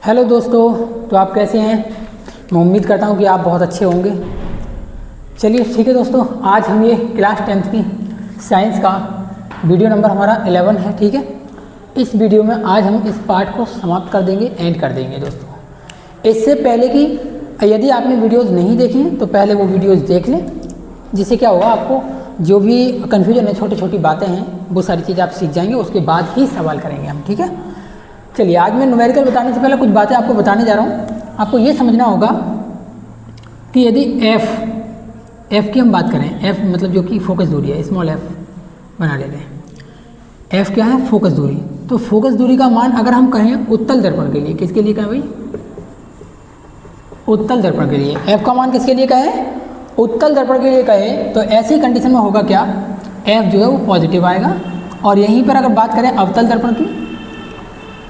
Hello दोस्तों, तो आप कैसे हैं। मैं उम्मीद करता हूं कि आप बहुत अच्छे होंगे। चलिए ठीक है दोस्तों, आज हम ये क्लास 10th की साइंस का वीडियो नंबर हमारा 11 है। ठीक है, इस वीडियो में आज हम इस पार्ट को समाप्त कर देंगे, एंड कर देंगे दोस्तों। इससे पहले कि यदि आपने वीडियोज़ नहीं देखे हैं तो पहले वो वीडियोज़ देख लें, जिससे क्या होगा, आपको जो भी कन्फ्यूजन है, छोटी छोटी बातें हैं, वो सारी चीज़ें आप सीख जाएंगे। उसके बाद ही सवाल करेंगे हम। ठीक है, चलिए आज मैं न्यूमेरिकल बताने से पहले कुछ बातें आपको बताने जा रहा हूँ। आपको ये समझना होगा कि यदि एफ की हम बात करें, एफ मतलब जो कि फोकस दूरी है, स्मॉल एफ बना लेते हैं। एफ क्या है? फोकस दूरी। तो फोकस दूरी का मान अगर हम कहें उत्तल दर्पण के लिए, किसके लिए कहें भाई? उत्तल दर्पण के लिए। एफ का मान किसके लिए कहें? उत्तल दर्पण के लिए कहें तो ऐसी कंडीशन में होगा क्या, एफ जो है वो पॉजिटिव आएगा। और यहीं पर अगर बात करें अवतल दर्पण की,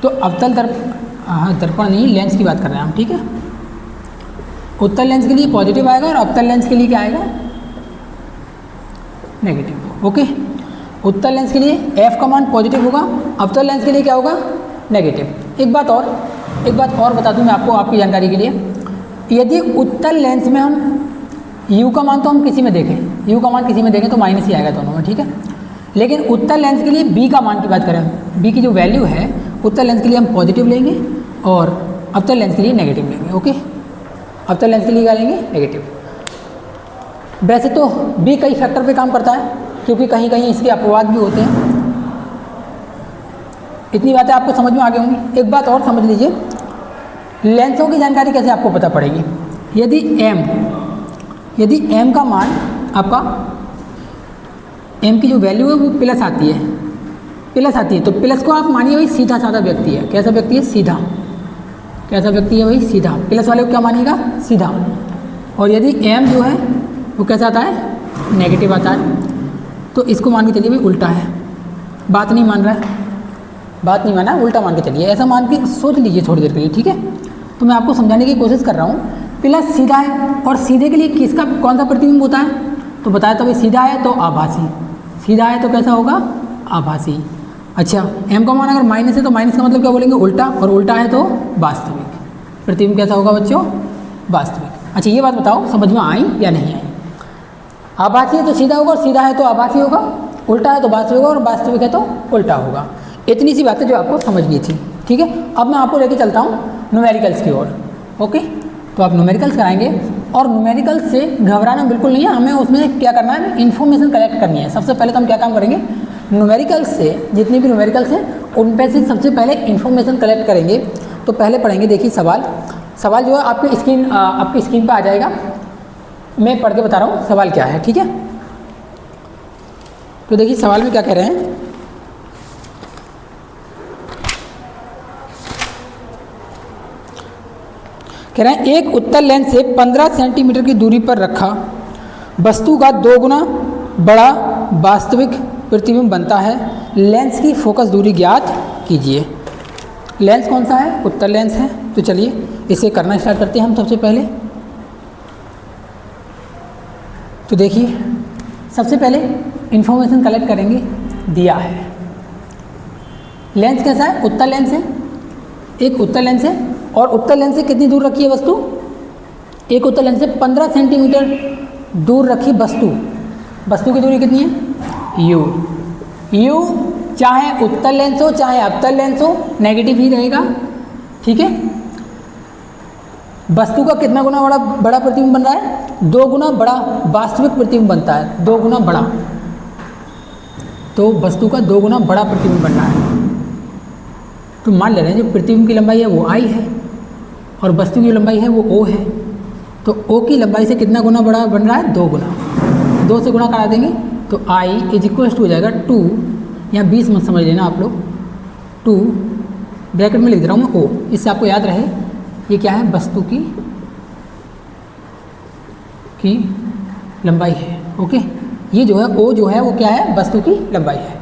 तो अवतल दर्पण नहीं, लेंस की बात कर रहे हैं हम। ठीक है, उत्तल लेंस के लिए पॉजिटिव आएगा और अवतल लेंस के लिए क्या आएगा? नेगेटिव। ओके, उत्तल लेंस के लिए एफ का मान पॉजिटिव होगा, अवतल लेंस के लिए क्या होगा? नेगेटिव। एक बात और बता दूं मैं आपको, आपकी जानकारी के लिए। यदि उत्तल लेंस में हम यू का मान तो हम किसी में देखें, यू का मान किसी में देखें तो माइनस ही आएगा दोनों में। ठीक है, लेकिन उत्तल लेंस के लिए बी का मान की बात करें, बी की जो वैल्यू है उत्तल लेंस के लिए हम पॉजिटिव लेंगे और अवतल लेंस के लिए नेगेटिव लेंगे। ओके, अवतल लेंस के लिए क्या लेंगे? नेगेटिव। वैसे तो बी कई फैक्टर पे काम करता है, क्योंकि कहीं कहीं इसके अपवाद भी होते हैं। इतनी बातें आपको समझ में आ गई होंगी। एक बात और समझ लीजिए, लेंसों की जानकारी कैसे आपको पता पड़ेगी। यदि एम का मान आपका, एम की जो वैल्यू है वो प्लस आती है, तो प्लस को आप मानिए भाई सीधा साधा व्यक्ति है। कैसा व्यक्ति है? सीधा। कैसा व्यक्ति है भाई? सीधा। प्लस वाले को क्या मानिएगा? सीधा। और यदि एम जो है वो कैसा आता है? नेगेटिव आता है। तो इसको मान के चलिए भाई उल्टा है, बात नहीं मान रहा है, बात नहीं माना, उल्टा मान के चलिए। ऐसा मान के सोच लीजिए थोड़ी देर के लिए। ठीक है, तो मैं आपको समझाने की कोशिश कर रहा हूँ। प्लस सीधा है, और सीधे के लिए किसका कौन सा प्रतिबिंब होता है? तो बताया तो भाई सीधा है तो आभासी, सीधा है तो कैसा होगा? आभासी। अच्छा, एम का मान अगर माइनस है तो माइनस का मतलब क्या बोलेंगे? उल्टा। और उल्टा है तो वास्तविक। प्रतिबिंब कैसा होगा बच्चों? वास्तविक। अच्छा, ये बात बताओ समझ में आई या नहीं आई? आभासी है तो सीधा होगा, और सीधा है तो आभासी होगा, उल्टा है तो वास्तविक होगा, और वास्तविक है तो उल्टा होगा। इतनी सी बातें जो आपको समझनी थी। ठीक है, अब मैं आपको लेके चलता हूँ न्यूमेरिकल्स की ओर। ओके, तो आप न्यूमेरिकल्स कराएंगे, और न्यूमेरिकल्स से घबराना बिल्कुल नहीं है। हमें उसमें क्या करना है? इन्फॉर्मेशन कलेक्ट करनी है। सबसे पहले तो हम क्या काम करेंगे? न्यूमेरिकल्स से, जितनी भी न्यूमेरिकल्स हैं उन पे से सबसे पहले इन्फॉर्मेशन कलेक्ट करेंगे। तो पहले पढ़ेंगे, देखिए सवाल जो है आपकी स्क्रीन पर आ जाएगा। मैं पढ़ के बता रहा हूँ सवाल क्या है। ठीक है, तो देखिए सवाल में क्या कह रहे हैं। कह रहे हैं एक उत्तल लेंस से 15 सेंटीमीटर की दूरी पर रखा वस्तु का 2 गुना बड़ा वास्तविक प्रतिबिंब बनता है। लेंस की फोकस दूरी ज्ञात कीजिए। लेंस कौन सा है? उत्तल लेंस है। तो चलिए इसे करना स्टार्ट करते हैं हम सबसे पहले। तो देखिए सबसे पहले इंफॉर्मेशन कलेक्ट करेंगे। दिया है लेंस कैसा है? उत्तल लेंस है। एक उत्तल लेंस है, और उत्तल लेंस से कितनी दूर रखी है वस्तु? एक उत्तल लेंस से 15 सेंटीमीटर दूर रखी वस्तु की दूरी कितनी है? यू चाहे उत्तल लेंस हो चाहे अवतल लेंस हो, नेगेटिव ही रहेगा। ठीक है, वस्तु का कितना गुना बड़ा प्रतिबिंब बन रहा है? 2 गुना बड़ा वास्तविक प्रतिबिंब बनता है। 2 गुना बड़ा, तो वस्तु का 2 गुना बड़ा प्रतिबिंब बन रहा है। तो मान ले रहे हैं जो प्रतिबिंब की लंबाई है वो आई है, और वस्तु की लंबाई है वो ओ है। तो ओ की लंबाई से कितना गुना बड़ा बन रहा है? 2 गुना। 2 से गुना करा देंगे तो आई इज इक्वल टू हो जाएगा 2, यहाँ 20 मत समझ लेना आप लोग, 2 ब्रैकेट में लिख दे रहा हूँ मैं ओ, इससे आपको याद रहे ये क्या है? वस्तु की लंबाई है। ओके, ये जो है ओ जो है वो क्या है? वस्तु की लंबाई है।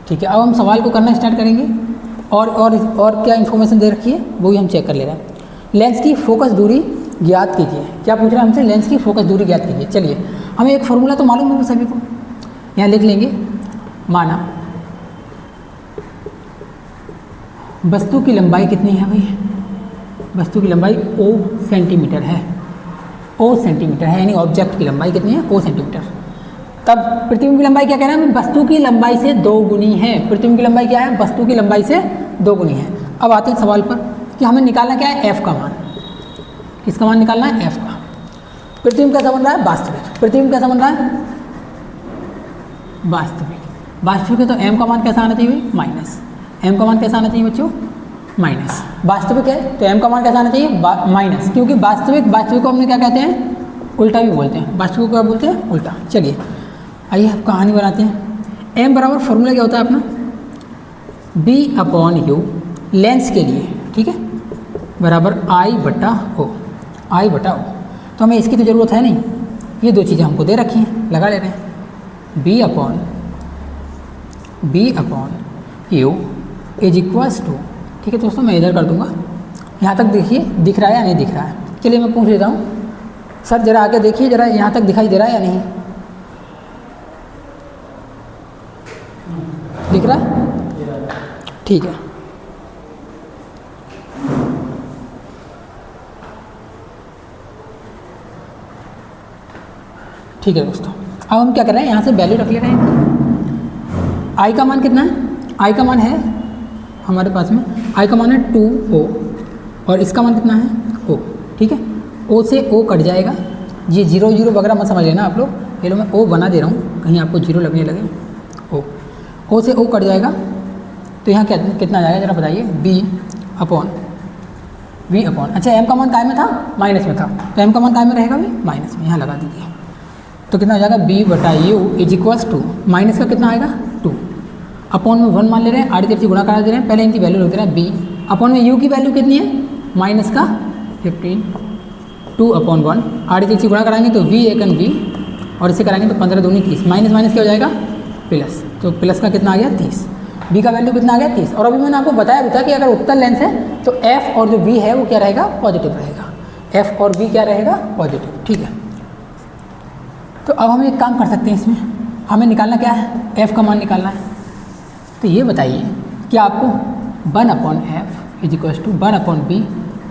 ठीक है, अब हम सवाल को करना स्टार्ट करेंगे, और क्या इन्फॉर्मेशन दे रखी है वो भी हम चेक कर ले रहे हैं। लेंस की फोकस दूरी ज्ञात कीजिए। क्या पूछ रहा है हमसे? लेंस की फोकस दूरी ज्ञात कीजिए। चलिए हमें एक फॉर्मूला तो मालूम है सभी को, यहाँ लिख लेंगे। माना वस्तु की लंबाई कितनी है भाई? वस्तु की लंबाई ओ सेंटीमीटर है, ओ सेंटीमीटर है, यानी ऑब्जेक्ट की लंबाई कितनी है, ओ सेंटीमीटर। तब प्रतिबिंब की लंबाई क्या कह रहे हैं, वस्तु की लंबाई से 2 गुनी है। प्रतिबिंब की लंबाई क्या है, वस्तु की लंबाई से 2 गुनी है। अब आते हैं सवाल पर कि हमें निकालना क्या है, एफ का मान। किसका मान निकालना है, एफ का। प्रतिबिंब कैसा बन रहा है, वास्तविक। प्रतिबिंब कैसा बन रहा है, वास्तविक। वास्तविक है तो एम का मान कैसा आना चाहिए, माइनस। एम का मान कैसा आना चाहिए बच्चों, माइनस। वास्तविक है तो एम का मान कैसा आना चाहिए, माइनस, क्योंकि वास्तविक को हमने क्या कहते हैं, उल्टा भी बोलते हैं। वास्तविक को क्या बोलते हैं, उल्टा। चलिए आइए अब कहानी बनाते हैं। एम बराबर फॉर्मूला क्या होता है अपना, B/U लेंस के लिए, ठीक है, बराबर I/O, I/O। तो हमें इसकी तो ज़रूरत है नहीं, ये 2 चीज़ें हमको दे रखी हैं, लगा ले रहे हैं। B/U इज इक्वल्स टू, ठीक है दोस्तों, मैं इधर कर दूंगा, यहाँ तक देखिए दिख रहा है या नहीं दिख रहा है। चलिए मैं पूछ लेता हूँ, सर जरा आके देखिए, जरा यहाँ तक दिखाई दे रहा है या नहीं दिख रहा है, ठीक है। ठीक है दोस्तों, अब हम क्या कर रहे हैं, यहाँ से वैल्यू रख ले रहे हैं। आई का मान कितना है, आई का मान है हमारे पास में, आई का मान है 2O और इसका मान कितना है, O, ठीक है। O से O कट जाएगा, ये 0 0 वगैरह मत समझ लेना आप लोग, ये लो मैं O बना दे रहा हूँ, कहीं आपको 0 लगने लगे। O से O कट जाएगा तो यहाँ क्या कितना आ जाएगा जरा बताइए, V अपॉन, अच्छा एम का मान काय में था, माइनस में था, तो एम का मान काय में रहेगा भी, माइनस में, यहाँ लगा दीजिए। तो कितना हो जाएगा, B/U is equals to, minus का कितना आएगा 2, अपॉन में 1 मान ले रहे हैं, आड़ी तरफ गुणा करा दे रहे हैं, पहले इनकी वैल्यू रख दे रहे हैं B, अपॉन में U की वैल्यू कितनी है, माइनस का 15, 2/1, आड़ी तरफ गुणा कराएंगे तो V एकन V, और इसे कराएंगे तो 15 दूनी 30, माइनस माइनस क्या हो जाएगा, प्लस, तो प्लस का कितना आ गया 30, B का वैल्यू कितना आ गया 30। और अभी मैंने आपको बताया भी था कि अगर उत्तल लेंस है तो F और जो V है वो क्या रहेगा, पॉजिटिव रहेगा, F और V क्या रहेगा, पॉजिटिव, ठीक है। तो अब हम एक काम कर सकते हैं, इसमें हमें निकालना क्या है, F का मान निकालना है। तो ये बताइए कि आपको 1/F is equals to 1/B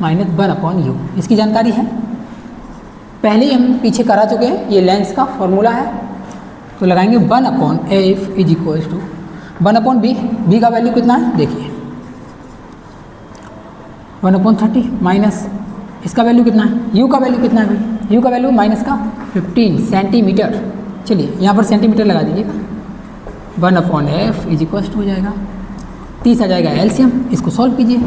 minus 1/U इसकी जानकारी है, पहले ही हम पीछे करा चुके हैं, ये लेंस का फॉर्मूला है। तो लगाएंगे 1/F is equals to 1/B, B का वैल्यू कितना है देखिए 1/30 माइनस इसका वैल्यू कितना है, U का वैल्यू कितना है भाई, U का वैल्यू माइनस का 15 सेंटीमीटर। चलिए यहाँ पर सेंटीमीटर लगा दीजिएगा, 1/F इज इक्वल्स टू हो जाएगा 30 आ जाएगा एलसीएम, इसको सॉल्व कीजिए।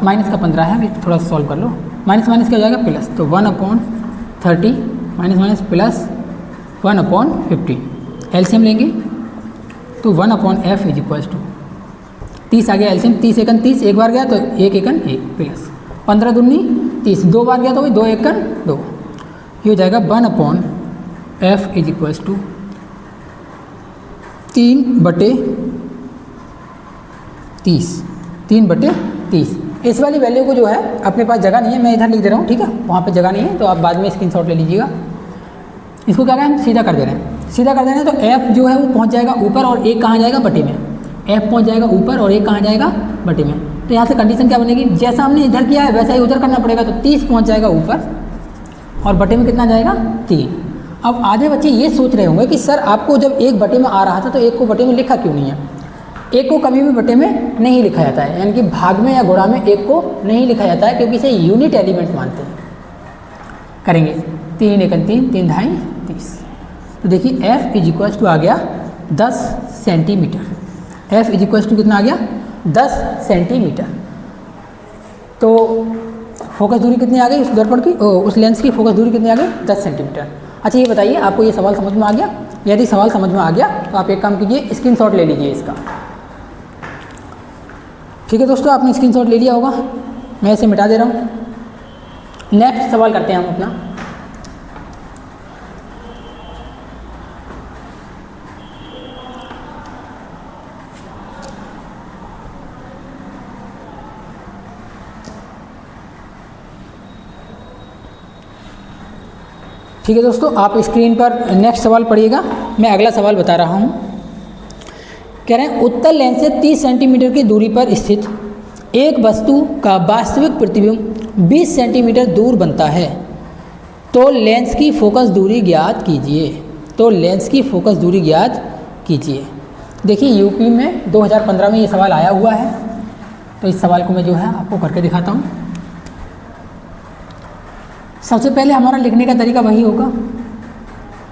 माइनस का 15 है, अभी थोड़ा सा सॉल्व कर लो, माइनस माइनस क्या हो जाएगा प्लस, तो 1/30 माइनस माइनस प्लस 1/15 एलसीएम लेंगे तो 1/F इज इक्वल्स टू 30 आ गया एलसीएम, 30 एकन 30, एक बार गया तो 1 एकन 1 प्लस 15 दूनी 30, 2 बार गया तो 2 एकन 2, ये हो जाएगा 1/F इज इक्वल्स टू 3/30। इस वाली वैल्यू को जो है अपने पास जगह नहीं है, मैं इधर लिख दे रहा हूँ, ठीक है, वहाँ पे जगह नहीं है तो आप बाद में स्क्रीनशॉट ले लीजिएगा। इसको क्या करें, हम सीधा कर दे रहे हैं, सीधा कर दे रहे हैं तो F जो है वो पहुँच जाएगा ऊपर और 1 कहाँ जाएगा बटे में, F पहुँच जाएगा ऊपर और 1 कहाँ जाएगा बटे में। तो यहाँ से कंडीशन क्या बनेगी, जैसा हमने इधर किया है वैसा ही उधर करना पड़ेगा, तो 30 पहुँच जाएगा ऊपर और बटे में कितना जाएगा 3। अब आधे बच्चे ये सोच रहे होंगे कि सर आपको जब 1 बटे में आ रहा था तो 1 को बटे में लिखा क्यों नहीं है। 1 को कभी भी बटे में नहीं लिखा जाता है, यानी कि भाग में या गुणा में 1 को नहीं लिखा जाता है, क्योंकि इसे यूनिट एलिमेंट मानते हैं। करेंगे 3 एकन 3, 3 ढाई 30, तो देखिए F इज इक्वल्स टू आ गया 10 centimetre. F is equals to कितना आ गया 10 सेंटीमीटर। तो फोकस दूरी कितनी आ गई उस दर्पण की, उस लेंस की फोकस दूरी कितनी आ गई 10 सेंटीमीटर। अच्छा ये बताइए आपको ये सवाल समझ में आ गया, यदि सवाल समझ में आ गया तो आप एक काम कीजिए, स्क्रीनशॉट ले लीजिए इसका। ठीक है दोस्तों, आपने स्क्रीनशॉट ले लिया होगा, मैं इसे मिटा दे रहा हूँ। नेक्स्ट सवाल करते हैं हम अपना। ठीक है दोस्तों, आप स्क्रीन पर नेक्स्ट सवाल पढ़िएगा, मैं अगला सवाल बता रहा हूँ। कह रहे हैं उत्तल लेंस से 30 सेंटीमीटर की दूरी पर स्थित एक वस्तु का वास्तविक प्रतिबिंब 20 सेंटीमीटर दूर बनता है तो लेंस की फोकस दूरी ज्ञात कीजिए। तो लेंस की फोकस दूरी ज्ञात कीजिए। देखिए यूपी में 2015 में ये सवाल आया हुआ है, तो इस सवाल को मैं जो है आपको करके दिखाता हूँ। सबसे पहले हमारा लिखने का तरीका वही होगा,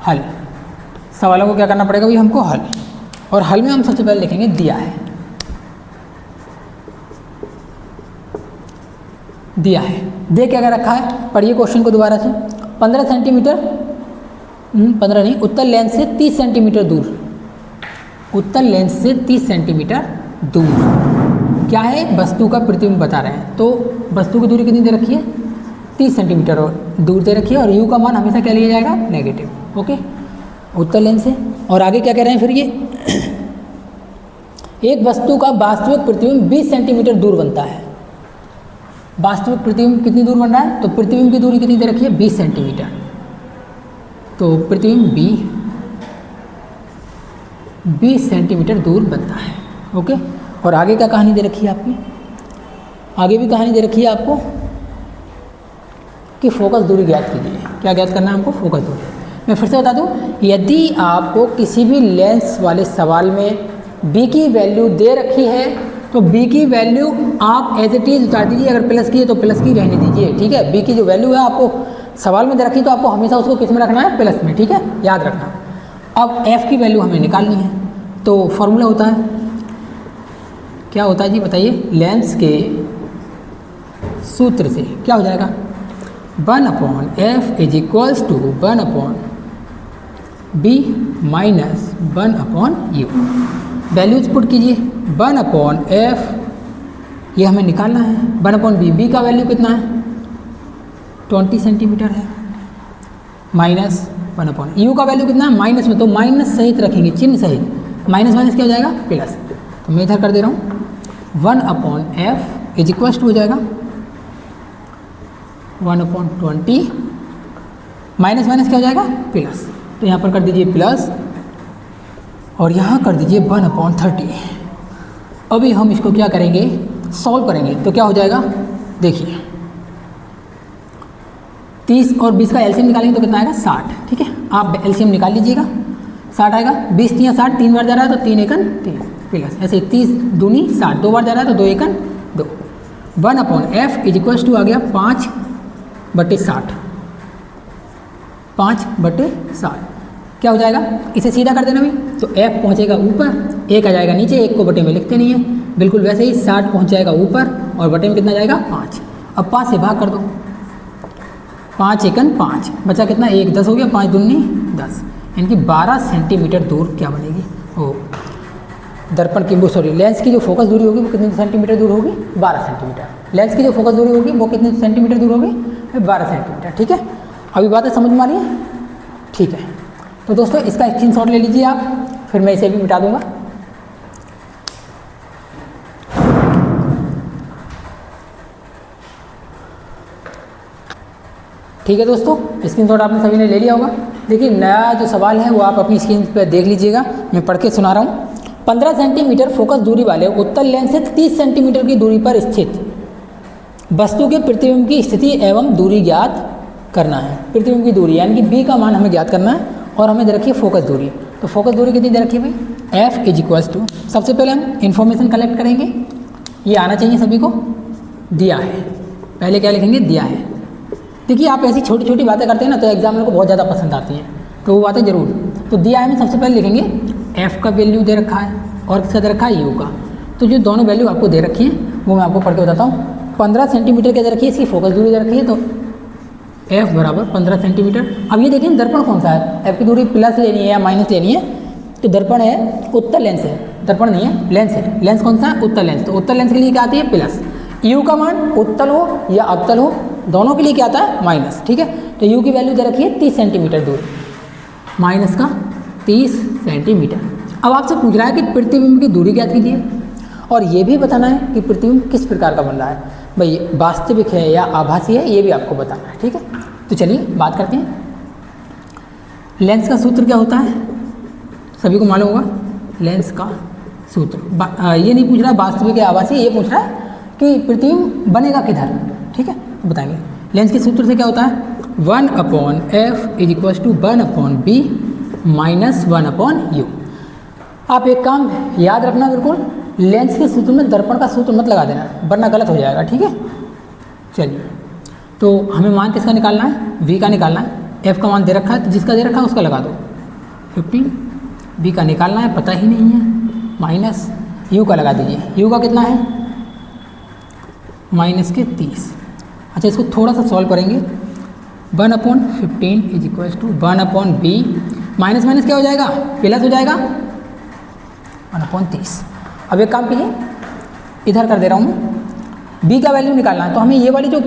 हल। सवालों को क्या करना पड़ेगा भाई हमको, हल। और हल में हम सबसे पहले लिखेंगे दिया है, दिया है। दे क्या रखा है, पढ़िए क्वेश्चन को दोबारा से। 15 सेंटीमीटर 15 नहीं, उत्तल लेंस से 30 सेंटीमीटर दूर, उत्तल लेंस से 30 सेंटीमीटर दूर क्या है, वस्तु का प्रतिबिंब बता रहे हैं। तो वस्तु की दूरी कितनी दे रखी है, 30 सेंटीमीटर और दूर दे रखी है, और यू का मान हमेशा क्या लिया जाएगा, नेगेटिव। ओके, उत्तल लेंस से। और आगे क्या कह रहे हैं फिर ये, एक वस्तु का वास्तविक प्रतिबिंब 20 सेंटीमीटर दूर बनता है। वास्तविक प्रतिबिंब कितनी दूर बन रहा है, तो प्रतिबिंब की दूरी कितनी दे रखी है, 20 सेंटीमीटर। तो प्रतिबिंब 20 सेंटीमीटर दूर बनता है। ओके, और आगे क्या कहानी दे रखी है आपकी, आगे भी कहानी दे रखी है आपको कि फोकस दूरी ज्ञात कीजिए। क्या ज्ञात करना है हमको, फोकस दूरी। मैं फिर से बता दूं, यदि आपको किसी भी लेंस वाले सवाल में बी की वैल्यू दे रखी है तो बी की वैल्यू आप एज इट इज उतार दीजिए। अगर प्लस की है तो प्लस की रहने दीजिए, ठीक है। बी की जो वैल्यू है आपको सवाल में दे रखी है तो आपको हमेशा उसको किस में रखना है, प्लस में, ठीक है, याद रखना। अब एफ की वैल्यू हमें निकालनी है, तो फॉर्मूला होता है, क्या होता है जी बताइए, लेंस के सूत्र से क्या हो जाएगा, 1/f is equals to 1/b minus 1/u। Values put कीजिए, 1/f ये हमें निकालना है, 1/b, b का वैल्यू कितना है, 20 सेंटीमीटर है, माइनस 1/u का वैल्यू कितना है, माइनस में, तो माइनस सहित रखेंगे, चिन्ह सहित। माइनस माइनस क्या हो जाएगा, प्लस। तो मैं इधर कर दे रहा हूँ, 1/f इज इक्वल्स टू हो जाएगा 1/20, माइनस माइनस क्या हो जाएगा, प्लस। तो यहाँ पर कर दीजिए प्लस और यहाँ कर दीजिए 1/30। अभी हम इसको क्या करेंगे, सॉल्व करेंगे, तो क्या हो जाएगा, देखिए 30 और 20 का एलसीएम निकालेंगे तो कितना आएगा, 60, ठीक है। आप एलसीएम निकाल लीजिएगा, 60 आएगा। 20 या 60 3 बार जा रहा है तो 3 एकन 3 प्लस, ऐसे 30 दूनी 60, 2 बार जा रहा है तो 2 एकन 2। 1/f इज इक्वल्स टू आ गया 5/60, 5/60 क्या हो जाएगा, इसे सीधा कर देना भी, तो f पहुँचेगा ऊपर, 1 आ जाएगा नीचे, 1 को बटे में लिखते नहीं है, बिल्कुल वैसे ही 60 पहुँच जाएगा ऊपर और बटे में कितना जाएगा, 5। अब 5 से भाग कर दो, 5 एकन 5, बचा कितना, 1 10 हो गया, 5 दूनी 10, यानी कि 12 सेंटीमीटर दूर क्या बनेगी, ओ दर्पण की, वो सॉरी लेंस की जो फोकस दूरी होगी वो कितने सेंटीमीटर दूर होगी, 12 सेंटीमीटर। लेंस की जो फोकस दूरी होगी वो कितने सेंटीमीटर दूर होगी, 12 सेंटीमीटर, ठीक है। अभी बातें समझ में आ रही है, ठीक है। तो दोस्तों इसका स्क्रीनशॉट ले लीजिए आप, फिर मैं इसे भी मिटा दूंगा। ठीक है दोस्तों, स्क्रीनशॉट आपने सभी ने ले लिया होगा। देखिए नया जो सवाल है वो आप अपनी स्क्रीन पर देख लीजिएगा, मैं पढ़ के सुना रहा हूँ। 15 सेंटीमीटर फोकस दूरी वाले उत्तल लेंस से 30 सेंटीमीटर की दूरी पर स्थित वस्तु के प्रतिबिंब की स्थिति एवं दूरी ज्ञात करना है। प्रतिबिंब की दूरी यानी कि बी का मान हमें ज्ञात करना है, और हमें दे रखी है फोकस दूरी। तो फोकस दूरी कितनी दे रखी है भाई, f इज इक्वल्स टू, सबसे पहले हम इन्फॉर्मेशन कलेक्ट करेंगे, ये आना चाहिए सभी को, दिया है। पहले क्या लिखेंगे, दिया है। देखिए आप ऐसी छोटी छोटी बातें करते हैं ना तो एग्जामिनर को बहुत ज़्यादा पसंद आती हैं, तो वो बातें जरूर। तो दिया है में सबसे पहले लिखेंगे f का वैल्यू दे रखा है और किसका दे रखा है, u का। तो जो दोनों वैल्यू आपको दे रखी हैं वो मैं आपको पढ़ के बताता हूँ। 15 सेंटीमीटर क्या दे रखी है, इसकी फोकस दूरी दे रखी है, तो f बराबर 15 सेंटीमीटर। अब ये देखिए दर्पण कौन सा है, f की दूरी प्लस लेनी है या माइनस लेनी है, तो दर्पण है उत्तल लेंस है, दर्पण नहीं है, लेंस है। लेंस कौन सा है, उत्तल लेंस। तो उत्तल लेंस के लिए क्या आती है, प्लस। u का मान उत्तल हो या अवतल हो दोनों के लिए क्या आता है, माइनस, ठीक है। तो u की वैल्यू दे रखी है 30 सेंटीमीटर दूर, माइनस का 30 सेंटीमीटर। अब आपसे पूछ रहा है कि प्रतिबिंब की दूरी ज्ञात कीजिए, और ये भी बताना है कि प्रतिबिंब किस प्रकार का बन रहा है, भाई वास्तविक है या आभासी है, ये भी आपको बताना है, ठीक है। तो चलिए बात करते हैं। लेंस का सूत्र क्या होता है, सभी को मालूम होगा, लेंस का सूत्र। ये नहीं पूछ रहा है वास्तविक या आभासी, ये पूछ रहा है कि प्रतिबिंब बनेगा किधर, ठीक है, बताएंगे। लेंस के सूत्र से क्या होता है, 1/f is equal to 1/b minus 1/u। आप एक काम याद रखना बिल्कुल, लेंस के सूत्र में दर्पण का सूत्र मत लगा देना, वरना गलत हो जाएगा, ठीक है। चलिए, तो हमें मान किसका निकालना है, v का निकालना है। f का मान दे रखा है, तो जिसका दे रखा है उसका लगा दो 15, b का निकालना है, पता ही नहीं है, माइनस u का लगा दीजिए। u का कितना है, -30। अच्छा, इसको थोड़ा सा सॉल्व करेंगे। 1/15 is equal to 1/b, minus minus क्या हो जाएगा, प्लस हो जाएगा 1/30। अब एक काम कीजिए, इधर कर दे रहा हूँ मैं, b का वैल्यू निकालना है, तो हमें ये वाली जो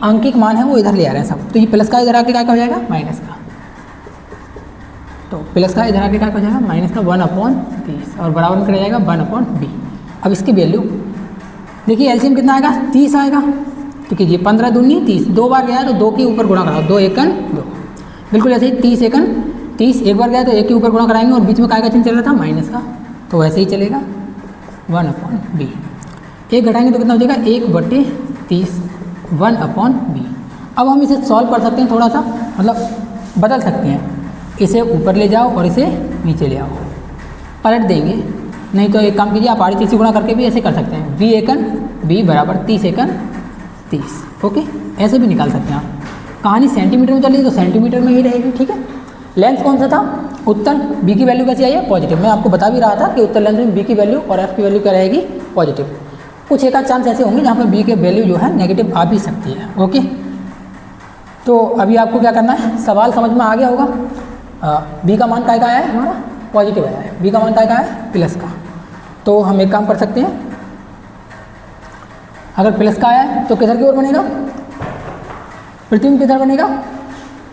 आंकिक मान है वो इधर ले आ रहे हैं सब, तो ये प्लस का इधर आके क्या हो जाएगा, माइनस का, तो प्लस का इधर आके क्या हो जाएगा, माइनस का 1/30 और बराबर में कर जाएगा 1/b। अब इसकी वैल्यू देखिए, एलसीएम कितना आएगा, 30 आएगा, तो कीजिए 15 दूनी 30, 2 बार गया तो 2 के ऊपर गुणा कराओ, 2 एकन 2, बिल्कुल ऐसे ही 30 एकन 30, एक बार गया तो 1 के ऊपर गुणा कराएंगे और बीच में काय का चिन्ह चल रहा था, माइनस का, तो वैसे ही चलेगा 1/b। एक घटाएंगे तो कितना हो जाएगा, 1/30 1/b। अब हम इसे सॉल्व कर सकते हैं, थोड़ा सा मतलब बदल सकते हैं, इसे ऊपर ले जाओ और इसे नीचे ले आओ, पलट देंगे, नहीं तो एक काम कीजिए, आप आड़ी तीसरी गुणा करके भी ऐसे कर सकते हैं, v एकन b बराबर 30 एकन 30, ओके, ऐसे भी निकाल सकते हैं आप। कहानी सेंटीमीटर में चली तो सेंटीमीटर में ही रहेगी, ठीक है। लेंस कौन सा था, उत्तल, b की वैल्यू कैसी आई है, पॉजिटिव। मैं आपको बता भी रहा था कि उत्तल लेंस में b की वैल्यू और f की वैल्यू क्या रहेगी, पॉजिटिव। कुछ एक आध चांस ऐसे होंगे जहाँ पर b की वैल्यू जो है नेगेटिव आ भी सकती है, ओके। तो अभी आपको क्या करना है, सवाल समझ में आ गया होगा। b का मान काय का आया है, हमारा पॉजिटिव आया है, b का मान काय का है, प्लस का। तो हम एक काम कर सकते हैं, अगर प्लस का आया है तो किधर की ओर बनेगा, प्रतिबिंब किधर बनेगा,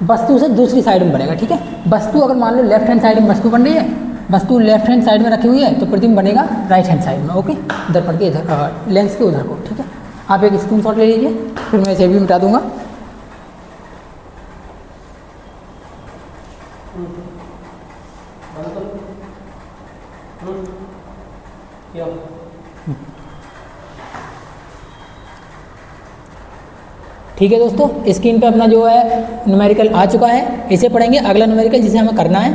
वस्तु से दूसरी साइड में बनेगा, ठीक है। वस्तु अगर मान लो लेफ्ट हैंड साइड में वस्तु बन रही है, वस्तु लेफ्ट हैंड साइड में रखी हुई है, तो प्रतिबिंब बनेगा राइट हैंड साइड में, ओके, दर्पण के इधर, लेंस के उधर को, ठीक है। आप एक स्क्रीनशॉट ले लीजिए, फिर मैं इसे भी मिटा दूंगा। ठीक है दोस्तों, स्क्रीन पे अपना जो है न्यूमेरिकल आ चुका है, इसे पढ़ेंगे। अगला न्यूमेरिकल जिसे हमें करना है,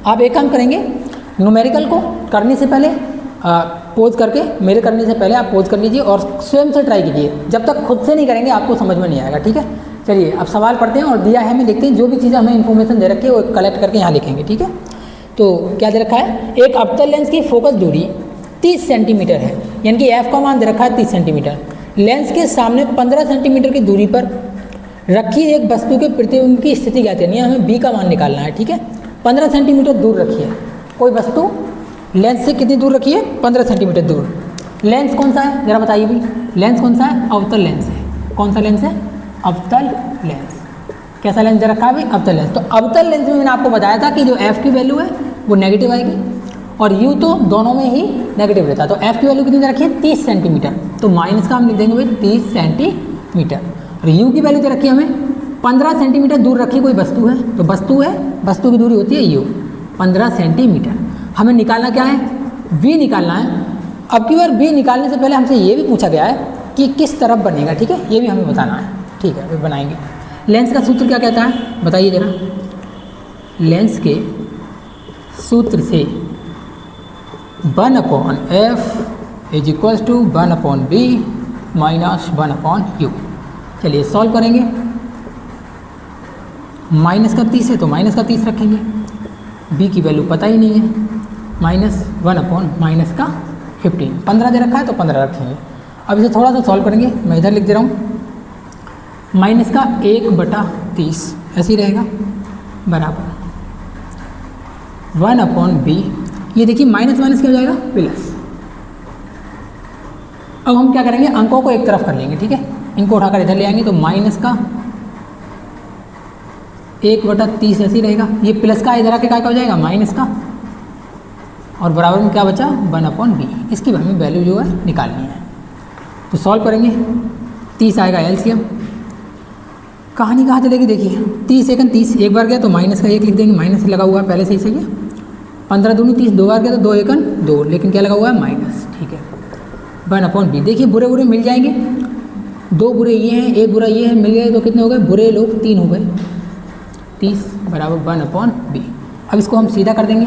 आप एक काम करेंगे, न्यूमेरिकल को करने से पहले पोज करके, मेरे करने से पहले आप पोज कर लीजिए और स्वयं से ट्राई कीजिए। जब तक खुद से नहीं करेंगे आपको समझ में नहीं आएगा, ठीक है। चलिए अब सवाल पढ़ते हैं और दिया है हमें, देखते हैं जो भी चीज़ें हमें इन्फॉर्मेशन दे रखी है वो कलेक्ट करके यहाँ लिखेंगे, ठीक है। तो क्या दे रखा है, एक अवतल लेंस की फोकस दूरी 30 सेंटीमीटर है, यानी कि f का मान दे रखा है 30 सेंटीमीटर। लेंस के सामने 15 सेंटीमीटर की दूरी पर रखी एक वस्तु के प्रतिबिंब की स्थिति ज्ञात करनी है, हमें b का मान निकालना है, ठीक है। 15 सेंटीमीटर दूर रखी है कोई वस्तु, लेंस से कितनी दूर रखी है, 15 सेंटीमीटर दूर। लेंस कौन सा है जरा बताइए भी, लेंस कौन सा है, अवतल लेंस है। कौन सा लेंस है, अवतल लेंस। कैसा लेंस दे रखा है भाई, अवतल लेंस। तो अवतल लेंस में मैंने आपको बताया था कि जो f की वैल्यू है वो नेगेटिव आएगी और u तो दोनों में ही नेगेटिव रहता है। तो f की वैल्यू कितनी दे रखी है, 30 सेंटीमीटर, तो माइनस का हम लिख देंगे भाई 30 सेंटीमीटर। और u की वैल्यू दे रखी है हमें 15 सेंटीमीटर दूर रखी कोई वस्तु है, तो वस्तु है, वस्तु की दूरी होती है u 15 सेंटीमीटर। हमें निकालना क्या है, v निकालना है। अब की बार v निकालने से पहले हमसे ये भी पूछा गया है कि किस तरफ बनेगा, ठीक है, ये भी हमें बताना है, ठीक है, फिर बनाएंगे। लेंस का सूत्र क्या कहता है बताइए जरा, लेंस के सूत्र से 1/f is equals to 1/b minus 1/u। चलिए सॉल्व करेंगे, माइनस का 30 है तो माइनस का 30 रखेंगे, b की वैल्यू पता ही नहीं है, -1/- माइनस का 15, 15 दे रखा है तो 15 रखेंगे। अब इसे थोड़ा सा सॉल्व करेंगे, मैं इधर लिख दे रहा हूँ, माइनस का 1/30 ऐसे ही रहेगा, बराबर 1/b। ये देखिए माइनस माइनस क्या हो जाएगा, प्लस। अब हम क्या करेंगे, अंकों को एक तरफ कर लेंगे, ठीक है, इनको उठाकर इधर ले आएंगे, तो माइनस का 1/30 ऐसे ही रहेगा। ये प्लस का इधर आके क्या हो जाएगा, माइनस का, और बराबर में क्या बचा 1/b। इसकी हमें वैल्यू जो है निकालनी है, तो सॉल्व करेंगे। 30 आएगा एलसीएम, कहानी कहाँ चलेगी देखिए, 30 सेकंड 30, एक बार गया तो माइनस का 1 लिख देंगे, माइनस लगा हुआ है पहले से ही, सही है। 15 दूनी 30, 2 बार गया तो 2 एकन 2, लेकिन क्या लगा हुआ है, माइनस, ठीक है। 1/b। देखिए बुरे बुरे मिल जाएंगे, 2 बुरे ये हैं, 1 बुरा ये है, मिल गए तो कितने हो गए? बुरे लोग 3 हो गए, 30 बराबर 1/b। अब इसको हम सीधा कर देंगे,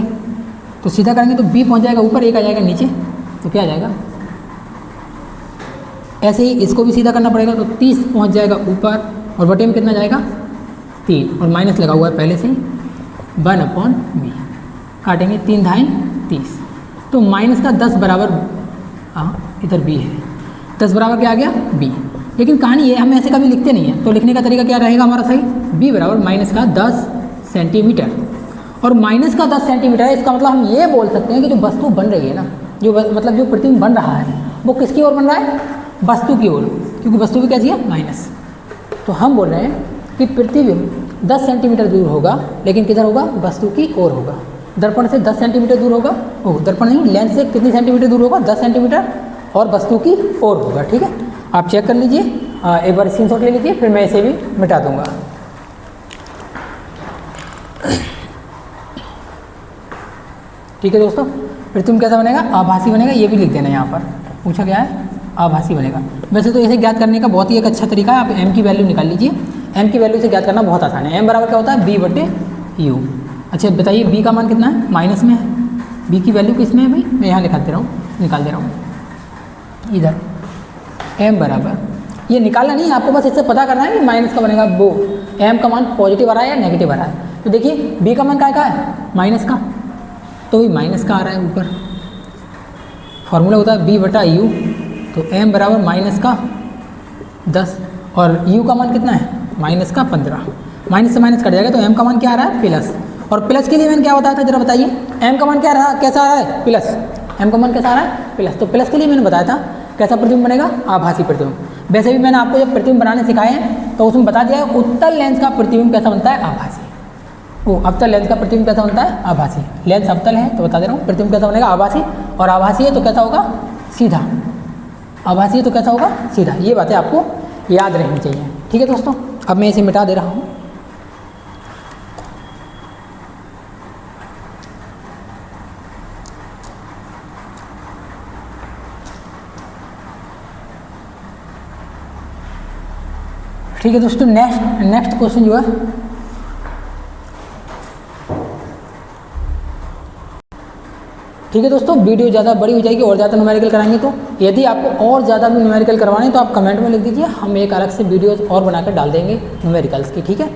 तो सीधा करेंगे तो b पहुंच जाएगा ऊपर, 1 आ जाएगा नीचे, तो क्या आ जाएगा? ऐसे ही इसको भी सीधा करना पड़ेगा, तो 30 पहुंच जाएगा ऊपर और बटे में कितना जाएगा? 3, और माइनस लगा हुआ है पहले से ही, 1/b। काटेंगे 3 धाई 30, तो माइनस का 10 बराबर, इधर b है, 10 बराबर क्या आ गया? b। लेकिन कहानी ये हम ऐसे कभी लिखते नहीं हैं, तो लिखने का तरीका क्या रहेगा हमारा सही? b बराबर माइनस का 10 सेंटीमीटर। और माइनस का 10 सेंटीमीटर है, इसका मतलब हम ये बोल सकते हैं कि जो वस्तु बन रही है ना, जो मतलब जो प्रतिबिंब बन रहा है, वो किसकी ओर बन रहा है? वस्तु की ओर, क्योंकि वस्तु भी कैसी है? माइनस। तो हम बोल रहे हैं कि प्रतिबिंब 10 सेंटीमीटर दूर होगा, लेकिन किधर होगा? वस्तु की ओर होगा। दर्पण से 10 सेंटीमीटर दूर होगा, दर्पण नहीं, लेंस से कितनी सेंटीमीटर दूर होगा? 10 सेंटीमीटर, और वस्तु की ओर होगा। ठीक है, आप चेक कर लीजिए, एक बार स्क्रीनशॉट ले लीजिए, फिर मैं इसे भी मिटा दूंगा। ठीक है दोस्तों, प्रतिबिंब कैसा बनेगा? आभासी बनेगा। ये भी लिख देना, यहाँ पर पूछा गया है, आभासी बनेगा। वैसे तो इसे ज्ञात करने का बहुत ही एक अच्छा तरीका है, आप m की वैल्यू निकाल लीजिए। m की वैल्यू से ज्ञात करना बहुत आसान है। m बराबर क्या होता है? b/u। अच्छा बताइए, b का मान कितना है? माइनस में है। b की वैल्यू किस में है भाई? मैं यहाँ निकाल दे रहा हूँ इधर। m बराबर, ये निकालना नहीं है आपको, बस इससे पता करना है कि माइनस का बनेगा वो m का मान पॉजिटिव आ रहा है या नेगेटिव आ रहा है। तो देखिए b का मान क्या है? माइनस का, तो भी माइनस का आ रहा है ऊपर। फॉर्मूला होता है b/u, तो m बराबर माइनस का 10, और u का मान कितना है? माइनस का 15। माइनस से माइनस कट जाएगा, तो m का मान क्या आ रहा है? प्लस। और प्लस के लिए मैंने क्या बताया था, जरा बताइए। m का मान क्या रहा, कैसा आ रहा है? प्लस। m का मान कैसा आ रहा है? प्लस। तो प्लस के लिए मैंने बताया था कैसा प्रतिबिंब बनेगा? आभासी प्रतिबिंब। वैसे भी मैंने आपको जब प्रतिबिंब बनाने सिखाए हैं, तो उसमें बता दिया है उत्तल लेंस का प्रतिबिंब कैसा बनता है? आभासी। अवतल लेंस का प्रतिबिंब कैसा बनता है? आभासी। लेंस अवतल है तो बता दे रहा हूँ, प्रतिबिंब कैसा बनेगा? आभासी। और आभासी है तो कैसा होगा? सीधा। आभासी है तो कैसा होगा? सीधा। ये बातें आपको याद रहनी चाहिए। ठीक है दोस्तों, अब मैं इसे मिटा दे रहा हूँ। ठीक है दोस्तों, नेक्स्ट क्वेश्चन जो है, ठीक है दोस्तों, वीडियो ज़्यादा बड़ी हो जाएगी और ज़्यादा न्यूमेरिकल कराएंगे, तो यदि आपको और ज़्यादा भी न्यूमेरिकल करवाने तो आप कमेंट में लिख दीजिए, हम एक अलग से वीडियो और बनाकर डाल देंगे न्यूमेरिकल्स की। ठीक है,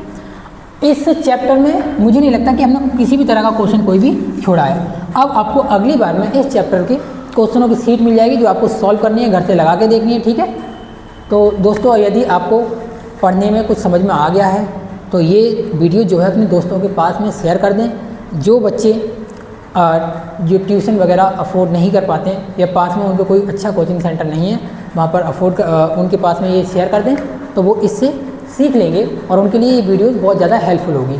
इस चैप्टर में मुझे नहीं लगता कि हमने किसी भी तरह का क्वेश्चन कोई भी छोड़ा है। अब आपको अगली बार में इस चैप्टर के क्वेश्चनों की सीट मिल जाएगी, जो आपको सॉल्व करनी है, घर से लगा के देखनी है। ठीक है, तो दोस्तों यदि आपको पढ़ने में कुछ समझ में आ गया है तो ये वीडियो जो है अपने दोस्तों के पास में शेयर कर दें। जो बच्चे जो ट्यूशन वगैरह अफोर्ड नहीं कर पाते हैं, या पास में उनको कोई अच्छा कोचिंग सेंटर नहीं है, वहाँ पर उनके पास में ये शेयर कर दें, तो वो इससे सीख लेंगे और उनके लिए ये वीडियो बहुत ज़्यादा हेल्पफुल होगी।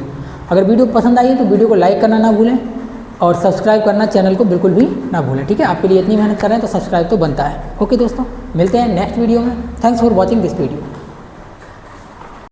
अगर वीडियो पसंद आई है तो वीडियो को लाइक करना ना भूलें, और सब्सक्राइब करना चैनल को बिल्कुल भी ना भूलें। ठीक है, आपके लिए इतनी मेहनत कर रहे हैं तो सब्सक्राइब तो बनता है। ओके दोस्तों, मिलते हैं नेक्स्ट वीडियो में। Thanks for watching this video.